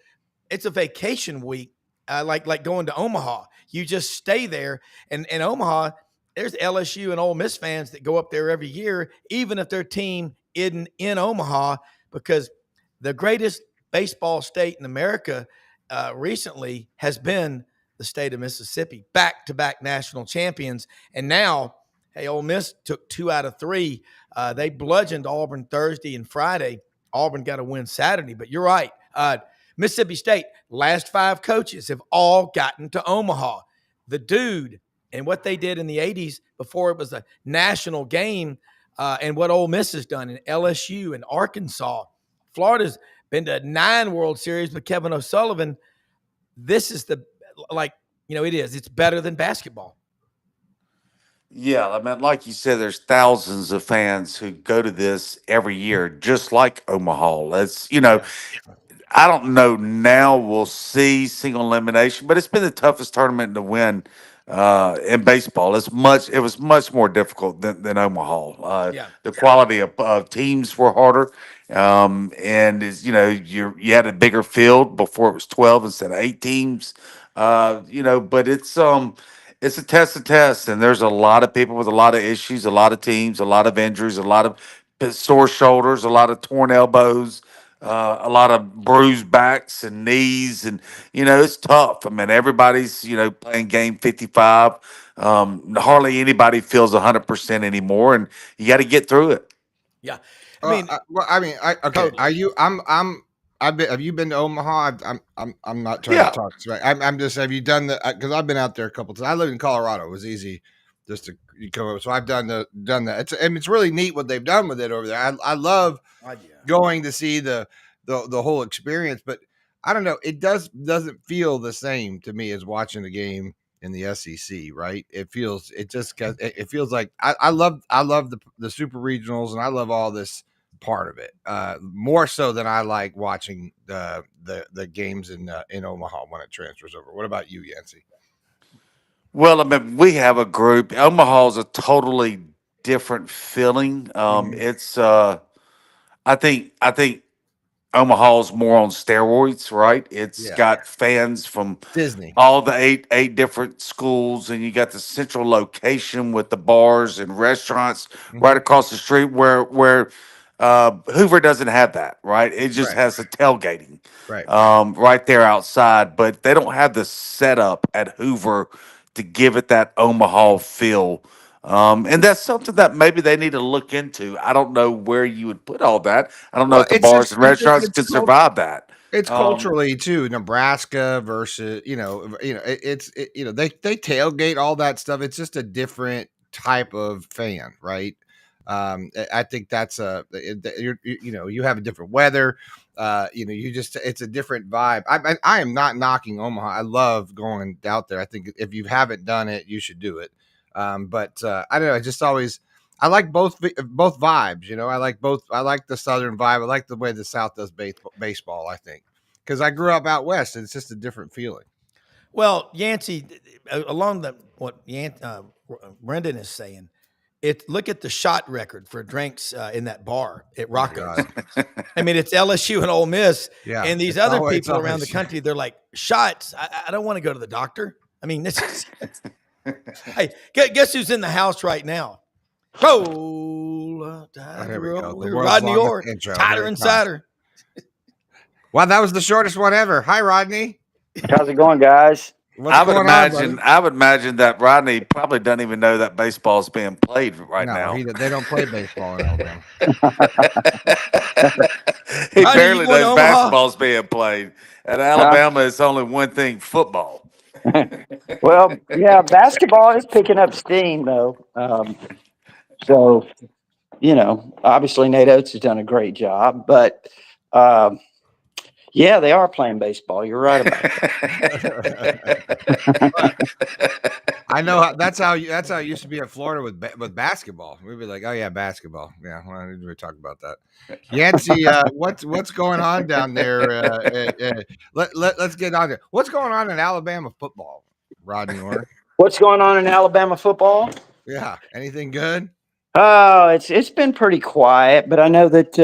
it's a vacation week, like going to Omaha. You just stay there. And in Omaha, there's LSU and Ole Miss fans that go up there every year, even if their team isn't in Omaha, because the greatest baseball state in America recently has been the state of Mississippi, back-to-back national champions. And now, hey, Ole Miss took 2 out of 3. They bludgeoned Auburn Thursday and Friday. Auburn got a win Saturday, but you're right. Mississippi State, last 5 coaches have all gotten to Omaha. The dude and what they did in the 80s before it was a national game, and what Ole Miss has done in LSU and Arkansas. Florida's been to 9 World Series with Kevin O'Sullivan. This is it's better than basketball. Yeah, I mean, like you said, there's thousands of fans who go to this every year, just like Omaha. I don't know now we'll see single elimination, but it's been the toughest tournament to win in baseball. It was much more difficult than Omaha. The quality of teams were harder. And you had a bigger field before it was 12 instead of 8 teams. But it's a test of tests, and there's a lot of people with a lot of issues, a lot of teams, a lot of injuries, a lot of sore shoulders, a lot of torn elbows, a lot of bruised backs and knees, and it's tough. I mean, everybody's playing game 55. Hardly anybody feels 100% anymore, and you got to get through it. Yeah, okay. Have you been to Omaha? I'm not trying to talk. Right. I'm just. Have you done because I've been out there a couple times. I live in Colorado. It was easy just to come over. So I've done that. It's really neat what they've done with it over there. I love going to see the whole experience, but I don't know. It doesn't feel the same to me as watching the game in the SEC, right? It feels like I love the super regionals, and I love all this part of it more so than I like watching the games in Omaha when it transfers over. What about you, Yancy? Well, I mean, we have a group. Omaha's a totally different feeling. It's I think Omaha's more on steroids, right? It's got fans from Disney, all the eight different schools, and you got the central location with the bars and restaurants right across the street where Hoover doesn't have that, right? It just has the tailgating right there outside, but they don't have the setup at Hoover to give it that Omaha feel. And that's something that maybe they need to look into. I don't know where you would put all that. I don't know if the bars and restaurants could survive that. It's culturally too. Nebraska versus they tailgate all that stuff. It's just a different type of fan, right? I think that's you have a different weather. It's a different vibe. I am not knocking Omaha. I love going out there. I think if you haven't done it, you should do it. But I don't know. I just always I like both vibes. I like both. I like the Southern vibe. I like the way the South does baseball. I think because I grew up out west, and it's just a different feeling. Well, Yancy, along what Brendan is saying, look at the shot record for drinks in that bar at Rocco's. I mean, it's LSU and Ole Miss, and these other people around the country. They're like, shots. I don't want to go to the doctor. I mean, this is. Hey, guess who's in the house right now? Roll, Rodney Orr, tighter and cider. Wow, that was the shortest one ever. Hi, Rodney. How's it going, guys? I would imagine that Rodney probably doesn't even know that baseball is being played now. They don't play baseball in Alabama. He barely knows basketball's being played. At Alabama, it's only one thing: football. Well, yeah, basketball is picking up steam, though. So, obviously Nate Oates has done a great job, but yeah, they are playing baseball. You're right about that. I know that's how it used to be at Florida with basketball. We'd be like, oh yeah, basketball. Yeah, well, we were talking about that. Yancy, what's going on down there? Let's get on there. What's going on in Alabama football, Rodney Orr? What's going on in Alabama football? Yeah, anything good? Oh, it's been pretty quiet, but I know that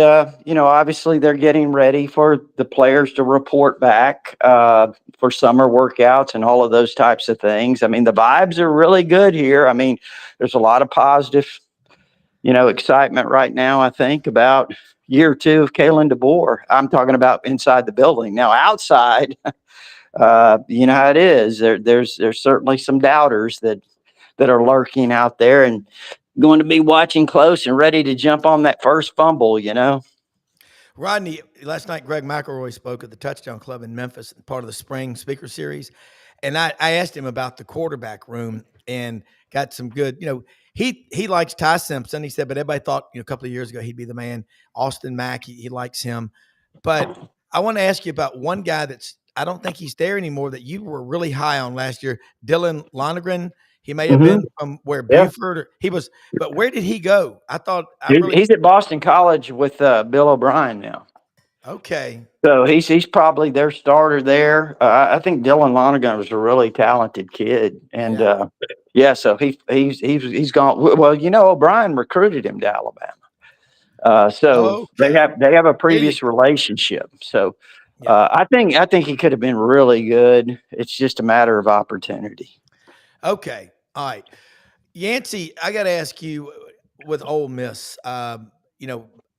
obviously they're getting ready for the players to report back for summer workouts and all of those types of things. I mean, the vibes are really good here. I mean, there's a lot of positive, excitement right now, I think, about year 2 of Kalen DeBoer. I'm talking about inside the building. Now, outside, You know how it is. There's certainly some doubters that are lurking out there and going to be watching close and ready to jump on that first fumble. You know. Rodney, last night Greg McElroy spoke at the Touchdown Club in Memphis, part of the spring speaker series. And I asked him about the quarterback room and got some good, he likes Ty Simpson. He said, but everybody thought, a couple of years ago he'd be the man. Austin Mack, he likes him. But I want to ask you about one guy I don't think he's there anymore that you were really high on last year, Dylan Lonergan. He may have been from where Buford he was, but where did he go? He's at Boston College with Bill O'Brien now. Okay. So he's probably their starter there. I think Dylan Lonergan was a really talented kid, and so he's gone. Well, O'Brien recruited him to Alabama, so they have a previous relationship. So I think he could have been really good. It's just a matter of opportunity. Okay, all right, Yancy, I got to ask you with Ole Miss.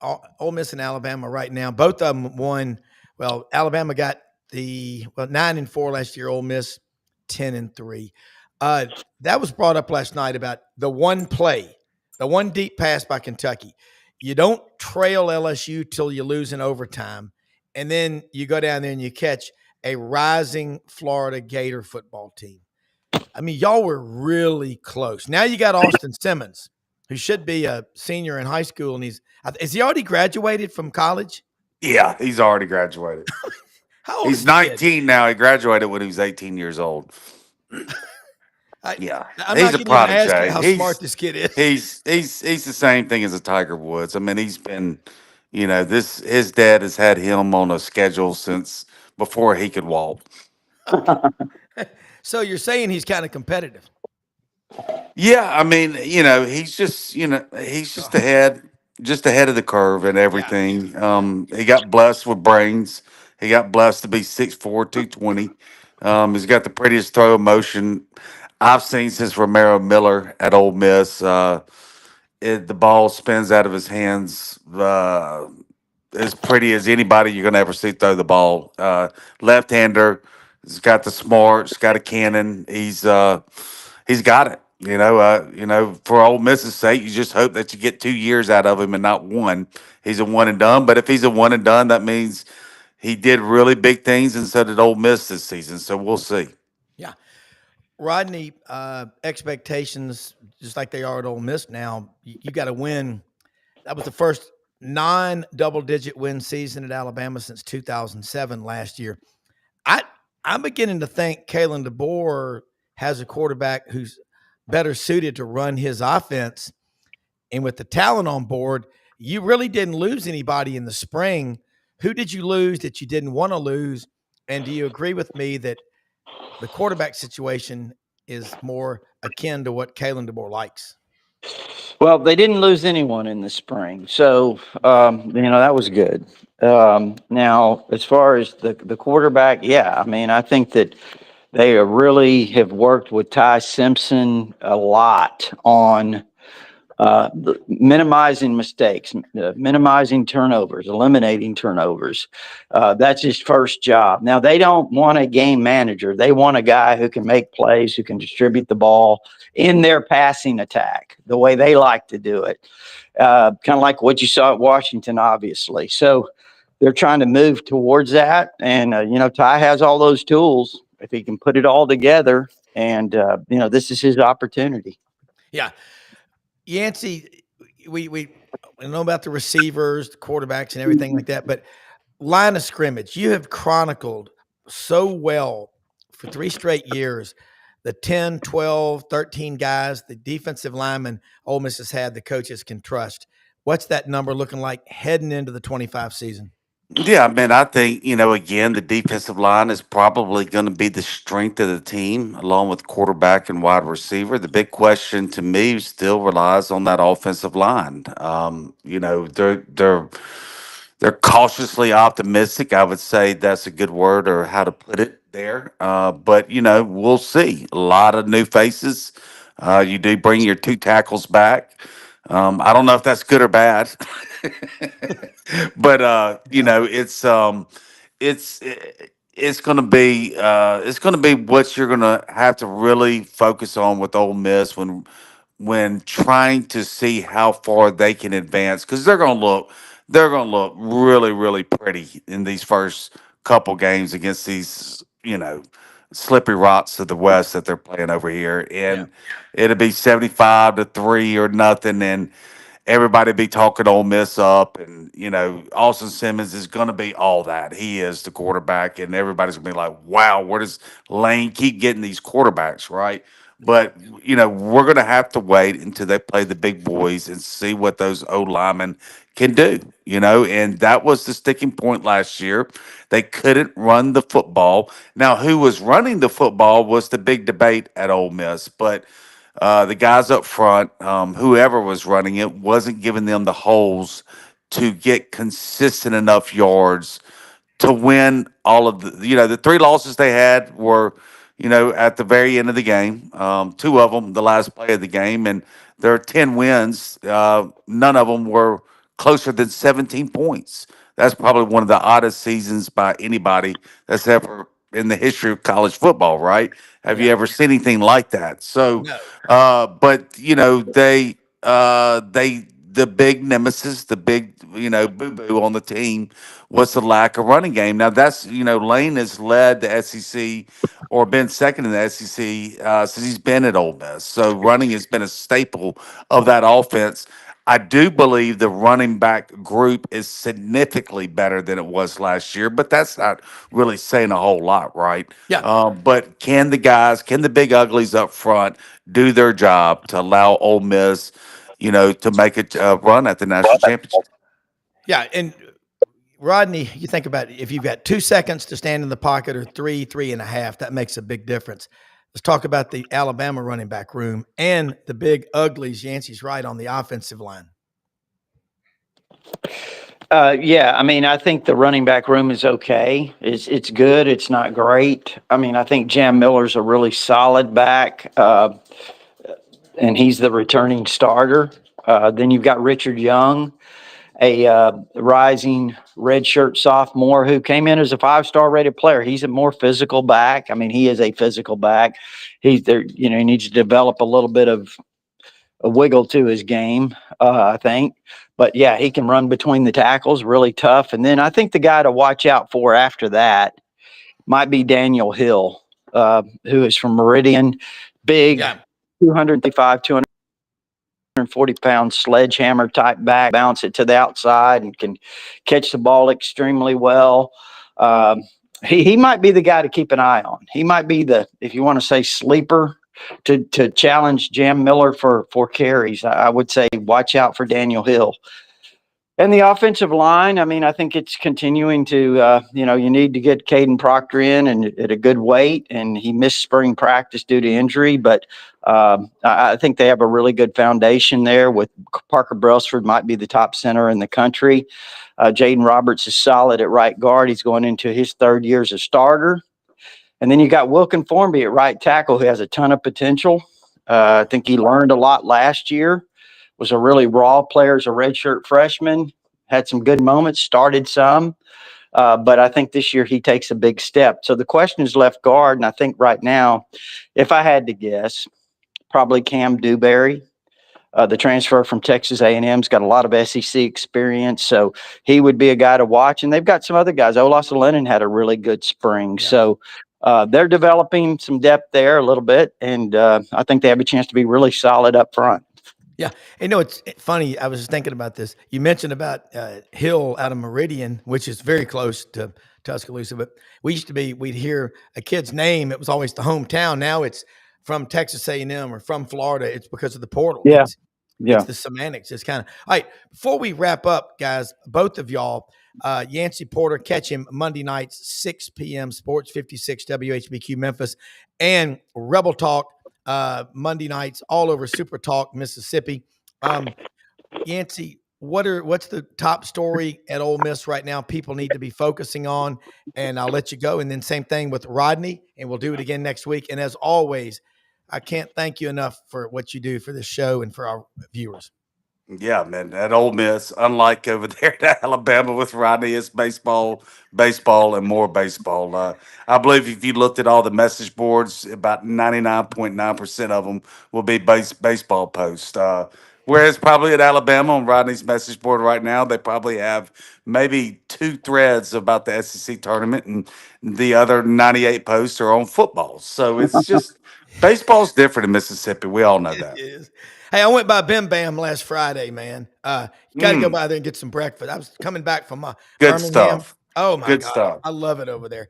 Ole Miss and Alabama right now, both of them won. Well, Alabama got 9-4 last year. Ole Miss 10-3. That was brought up last night about the one play, the one deep pass by Kentucky. You don't trail LSU till you lose in overtime, and then you go down there and you catch a rising Florida Gator football team. I mean, y'all were really close. Now you got Austin Simmons, who should be a senior in high school, and is he already graduated from college? Yeah, he's already graduated. How old he's is the 19 kid? now. He graduated when he was 18 years old. I'm he's not a prodigy. Ask how smart this kid is. He's the same thing as a Tiger Woods. I mean, he's been, his dad has had him on a schedule since before he could walk. So you're saying he's kind of competitive? Yeah, I mean, he's just ahead of the curve and everything. He got blessed with brains. He got blessed to be 6'4", 220. He's got the prettiest throw motion I've seen since Romero Miller at Ole Miss. The ball spins out of his hands as pretty as anybody you're gonna ever see throw the ball. Left-hander. He's got the smarts. Got a cannon. He's got it. For Ole Miss's sake, you just hope that you get 2 years out of him and not one. He's a one and done. But if he's a one and done, that means he did really big things, and so did Ole Miss this season. So we'll see. Yeah, Rodney, expectations just like they are at Ole Miss now. You got to win. That was the first non-double-digit win season at Alabama since 2007 last year. I'm beginning to think Kalen DeBoer has a quarterback who's better suited to run his offense. And with the talent on board, you really didn't lose anybody in the spring. Who did you lose that you didn't want to lose? And do you agree with me that the quarterback situation is more akin to what Kalen DeBoer likes? Well, they didn't lose anyone in the spring. So, that was good. Now, as far as the quarterback, I mean, I think that they really have worked with Ty Simpson a lot on minimizing mistakes, minimizing turnovers, eliminating turnovers. That's his first job. Now, they don't want a game manager. They want a guy who can make plays, who can distribute the ball in their passing attack, the way they like to do it. Kind of like what you saw at Washington, obviously. So they're trying to move towards that. And, Ty has all those tools if he can put it all together. And, this is his opportunity. Yeah. Yancy, we know about the receivers, the quarterbacks, and everything like that, but line of scrimmage, you have chronicled so well for 3 straight years the 10, 12, 13 guys, the defensive linemen Ole Miss has had the coaches can trust. What's that number looking like heading into the 25 season? Yeah, man, I think, again, the defensive line is probably going to be the strength of the team, along with quarterback and wide receiver. The big question to me still relies on that offensive line. They're cautiously optimistic. I would say that's a good word or how to put it there. But we'll see. A lot of new faces. You do bring your 2 tackles back. I don't know if that's good or bad, but it's going to be what you're going to have to really focus on with Ole Miss when trying to see how far they can advance, because they're going to look really, really pretty in these first couple games against these, slippery rocks of the West that they're playing over here. Yeah. And it'll be 75-3 or nothing, and everybody be talking Ole Miss up, and Austin Simmons is going to be all that. He is the quarterback, and everybody's going to be like, "Wow, where does Lane keep getting these quarterbacks?" Right? But we're going to have to wait until they play the big boys and see what those O linemen can do. And that was the sticking point last year. They couldn't run the football. Now, who was running the football was the big debate at Ole Miss, but the guys up front, whoever was running it, wasn't giving them the holes to get consistent enough yards to win all of the three losses they had were, at the very end of the game. Two of them, the last play of the game, and there are 10 wins. None of them were closer than 17 points. That's probably one of the oddest seasons by anybody that's ever in the history of college football, right? Have you Yeah. ever seen anything like that? So, No. but the big nemesis, the big boo boo on the team was the lack of running game. Now that's Lane has led the SEC or been second in the SEC since he's been at Ole Miss. So running has been a staple of that offense. I do believe the running back group is significantly better than it was last year, but that's not really saying a whole lot, right? Yeah. But can the big uglies up front do their job to allow Ole Miss, to make a run at the national championship? Yeah. And Rodney, you think about it, if you've got 2 seconds to stand in the pocket or 3.5, that makes a big difference. Let's talk about the Alabama running back room and the big uglies. Yancey's right on the offensive line. Yeah, I mean, I think the running back room is okay. It's good. It's not great. I mean, I think Jam Miller's a really solid back, and he's the returning starter. Then you've got Richard Young, a rising redshirt sophomore who came in as a 5-star rated player. He's a more physical back. I mean, he is a physical back. He's there. He needs to develop a little bit of a wiggle to his game, I think. But yeah, he can run between the tackles, really tough. And then I think the guy to watch out for after that might be Daniel Hill, who is from Meridian, big, Yeah. 235, 240-pound sledgehammer type back, bounce it to the outside and can catch the ball extremely well. He might be the guy to keep an eye on. He might be the, if you want to say, sleeper to challenge Jam Miller for carries. I would say watch out for Daniel Hill. And the offensive line, I mean, I think it's continuing to, you need to get Caden Proctor in and at a good weight, and he missed spring practice due to injury. But I think they have a really good foundation there with Parker Brailsford might be the top center in the country. Jaden Roberts is solid at right guard. He's going into his third year as a starter. And then you got Wilkin Formby at right tackle, who has a ton of potential. I think he learned a lot last year. Was a really raw player as a redshirt freshman. Had some good moments, started some. But I think this year he takes a big step. So the question is left guard. And I think right now, if I had to guess, probably Cam Dewberry. The transfer from Texas A&M's got a lot of SEC experience, so he would be a guy to watch. And they've got some other guys. Olaus Lennon had a really good spring. Yeah. So they're developing some depth there a little bit, and I think they have a chance to be really solid up front. Yeah. It's funny. I was just thinking about this. You mentioned about Hill out of Meridian, which is very close to Tuscaloosa, but we'd hear a kid's name. It was always the hometown. Now it's from Texas A&M or from Florida. It's because of the portal. Yeah. It's the semantics. It's kind of, all right. Before we wrap up, guys, both of y'all, Yancy Porter, catch him Monday nights, 6 p.m. Sports 56 WHBQ Memphis, and Rebel Talk Monday nights all over Super Talk Mississippi. Yancy, what's the top story at Ole Miss right now people need to be focusing on? And I'll let you go. And then same thing with Rodney, and we'll do it again next week. And as always, I can't thank you enough for what you do for this show and for our viewers. Yeah, man, at Ole Miss, unlike over there at Alabama with Rodney, it's baseball, baseball, and more baseball. I believe if you looked at all the message boards, about 99.9% of them will be baseball posts. Whereas probably at Alabama on Rodney's message board right now, they probably have maybe 2 threads about the SEC tournament, and the other 98 posts are on football. So it's just baseball's different in Mississippi. We all know It that. is. Hey, I went by Bim Bam last Friday, man. You got to go Mm, by there and get some breakfast. I was coming back from good Birmingham. stuff. Oh my Good God, stuff. I love it over there.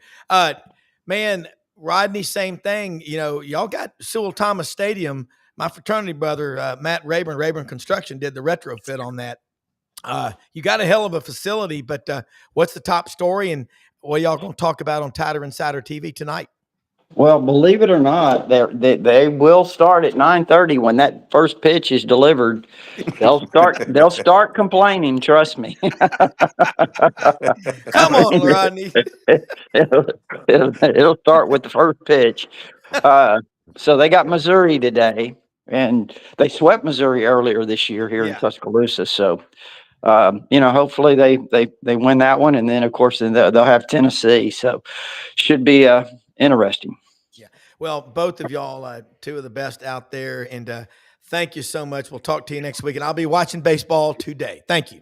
Man, Rodney, same thing. You know, y'all got Sewell Thomas Stadium. My fraternity brother, Matt Rayburn Construction, did the retrofit on that. You got a hell of a facility, but what's the top story and what y'all going to talk about on Tider Insider TV tonight? Well, believe it or not, they will start at 9:30 when that first pitch is delivered. They'll start complaining. Trust me. Come on, Rodney. it'll, it'll start with the first pitch. So they got Missouri today, and they swept Missouri earlier this year here in Yeah. Tuscaloosa. So, hopefully they win that one, and then of course they'll have Tennessee. So, should be interesting. Yeah. Well, both of y'all, 2 of the best out there. And thank you so much. We'll talk to you next week. And I'll be watching baseball today. Thank you.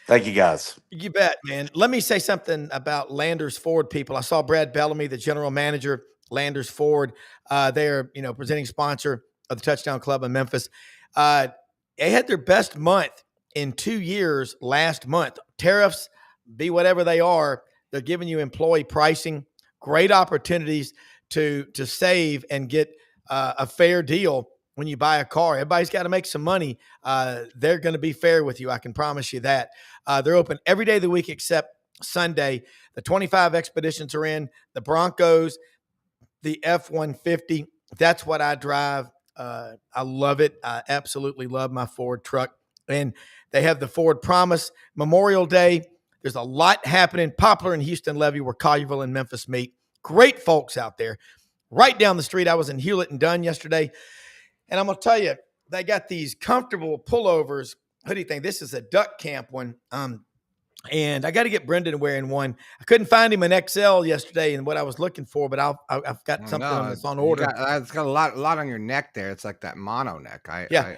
Thank you, guys. You bet, man. Let me say something about Landers Ford people. I saw Brad Bellamy, the general manager, Landers Ford. They're, presenting sponsor of the Touchdown Club in Memphis. They had their best month in 2 years last month. Tariffs, be whatever they are, they're giving you employee pricing, great opportunities to save and get a fair deal when you buy a car. Everybody's got to make some money. They're going to be fair with you. I can promise you that. They're open every day of the week except Sunday. The 25 Expeditions are in. The Broncos, the F-150. That's what I drive. I love it. I absolutely love my Ford truck. And they have the Ford Promise Memorial Day. There's a lot happening. Poplar and Houston Levy, where Collierville and Memphis meet. Great folks out there. Right down the street, I was in Hewlett and Dunn yesterday. And I'm going to tell you, they got these comfortable pullovers. What do you think? This is a duck camp one. And I got to get Brendan wearing one. I couldn't find him in XL yesterday and what I was looking for, but I've got something that's on order. It's got a lot on your neck there. It's like that mono neck. But I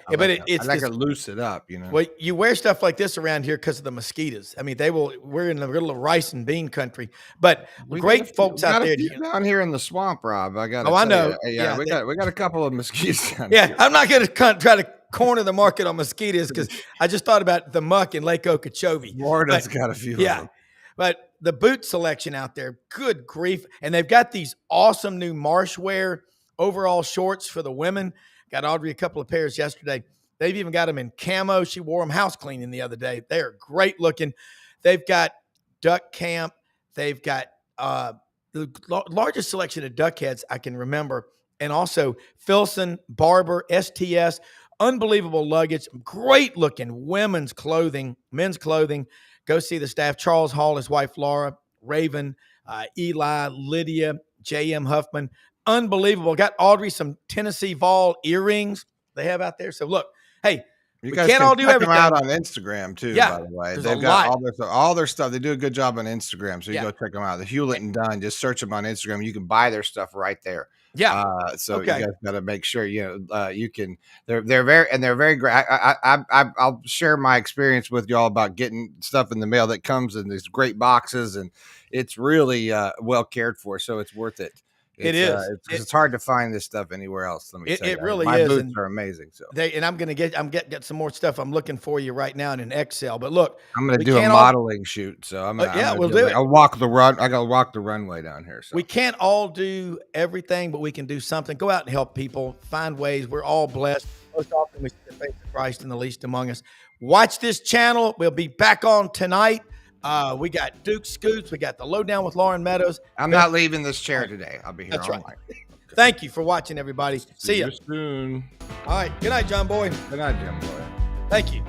like to loose it up, Well, you wear stuff like this around here because of the mosquitoes. I mean, we're in the middle of rice and bean country, but great folks out there. Down here in the swamp, Rob. I know. Yeah, we got a couple of mosquitoes down here. Yeah, I'm not going to try to corner the market on mosquitoes because I just thought about the muck in Lake Okeechobee. Florida's got a few of them. But the boot selection out there, good grief. And they've got these awesome new Marshwear overall shorts for the women. Got Audrey a couple of pairs yesterday. They've even got them in camo. She wore them house cleaning the other day. They're great looking. They've got duck camp. They've got the largest selection of duck heads I can remember. And also Filson, Barber, STS, unbelievable luggage, great looking women's clothing, men's clothing. Go see the staff. Charles Hall, his wife, Laura, Raven, Eli, Lydia, J.M. Huffman. Unbelievable. Got Audrey some Tennessee Vol earrings they have out there. So look, hey, you we guys can't all do everything. Them out on Instagram too, by the way. They've got all their stuff. They do a good job on Instagram. So you go check them out. The Hewlett and Dunn, just search them on Instagram. You can buy their stuff right there. Yeah. You guys got to make sure you can. They're very great. I'll share my experience with y'all about getting stuff in the mail that comes in these great boxes, and it's really well cared for. So it's worth it. It's hard to find this stuff anywhere else. Let me tell you. It really My is. boots are amazing. So I'm gonna get some more stuff I'm looking for you right now in an Excel. But look, I'm gonna do a modeling shoot. So we'll do it. I'll walk the run. I gotta walk the runway down here. So we can't all do everything, but we can do something. Go out and help people. Find ways. We're all blessed. Most often we see the face of Christ in the least among us. Watch this channel. We'll be back on tonight. We got Duke Scoots. We got the Lowdown with Lauren Meadows. I'm not leaving this chair today. I'll be here all night. Thank you for watching, everybody. See you soon. All right. Good night, John Boy. Good night, Jim Boy. Thank you.